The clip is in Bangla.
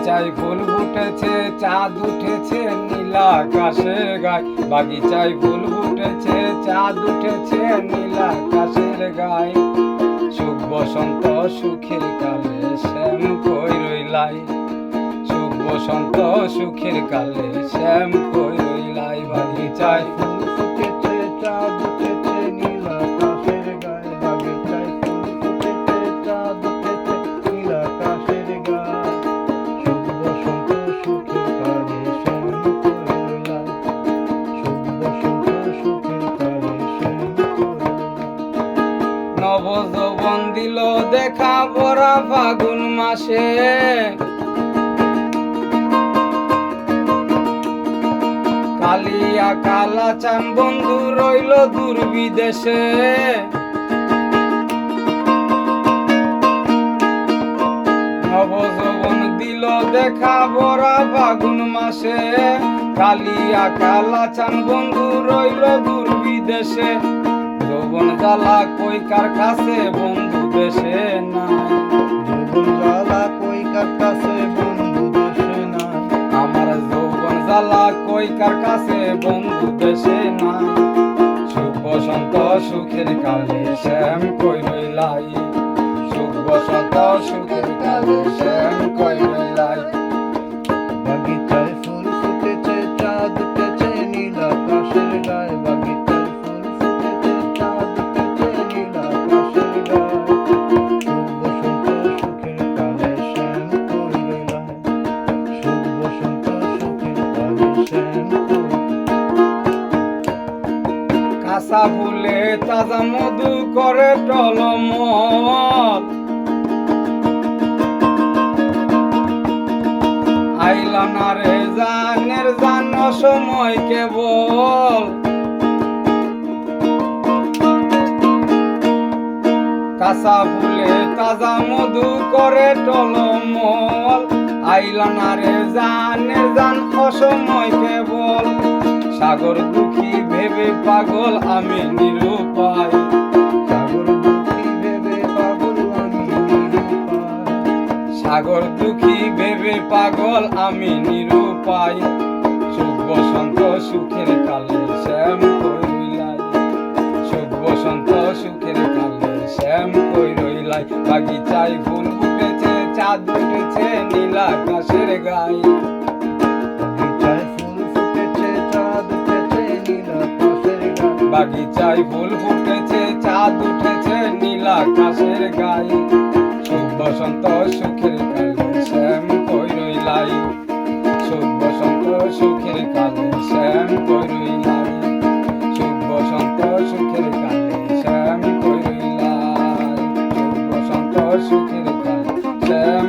বাগিচায় ফুল ফুটেছে, চাঁদ উঠেছে নীল আকাশের গায়। বাগিচায় ফুল ফুটেছে, চাঁদ উঠেছে নীল আকাশের গায়। সুখ বসন্ত সুখের কালে শ্যাম কই রইলাই, সুখ বসন্ত সুখের কালে শ্যাম কই রইলাই। বাগিচায় ফুল ফুটেছে, চাঁদ উঠেছে নীল আকাশের গায়ে। বাগিচায় ফুল ফুটেছে, চাঁদ উঠেছে নীল আকাশের গায়ে। সুখ বসন্ত সুখের কালে শ্যাম কই রইলাই, সুখ বসন্ত সুখের কালে শ্যাম কই রইলাই। নব যৌবন দিল দেখা ভরা ফাগুন মাসে, কালিয়া কালা চান বন্ধু রইল দূর বিদেশে। নব যৌবন দিল দেখা ভরা ফাগুন মাসে, কালিয়া কালা চান বন্ধু রইল দূর বিদেশে। যৌবন জ্বালা কই কার কাছে বন্ধু দেশে নাই, যৌবন জ্বালা কই কার কাছে বন্ধু দেশে নাই। আমার যৌবন জ্বালা কই কার কাছে বন্ধু দেশে নাই। সুখ বসন্ত সুখের কালে শ্যাম কই রইলাই, সুখ বসন্ত সুখের কালে শ্যাম কই রইলাই। বাগিচায় ফুল ফুটেছে, চাঁদ উঠেছে নীল আকাশের গায়ে। বাগিচায় ফুল ফুটেছে, চাঁদ উঠেছে নীল আকাশের গায়ে। সুখ বসন্ত সুখের কালে শ্যাম কই রইলাই, সুখ বসন্ত সুখের কালে শ্যাম কই। কাঁচা ফুলে তাজা মধু করে টলমল, আইলা না রে জানের জান সময় কেবল। কাঁচা ফুলে তাজা মধু করে টলমল, আইলা না রে জানের জান অসময় কেবল। সাগর দুঃখী ভেবে পাগল আমি নিরুপায়, সাগর দুঃখী ভেবে পাগল আমি নিরুপায়। সাগর দুঃখী ভেবে পাগল আমি নিরুপায়। সুখ বসন্ত সুখের কালে শ্যাম কই রইলাই, সুখ বসন্ত সুখের কালে শ্যাম কই রইলাই। বাগিচায় ফুল ফুটেছে, চাঁদ উঠেছে নীল আকাশের গায়ে। বাগিচায় ফুল ফুটেছে, চাঁদ উঠেছে নীল আকাশের গায়ে। বাগিচায় ফুল ফুটেছে, চাঁদ উঠেছে নীল আকাশের গায়ে। সুখ বসন্ত সুখের কালে শ্যাম কই রইলাই, সুখ বসন্ত সুখের কালে শ্যাম কই রইলাই, সুখ বসন্ত সুখের কালে শ্যাম কই রইলাই, সুখ বসন্ত সুখের কালে শ্যাম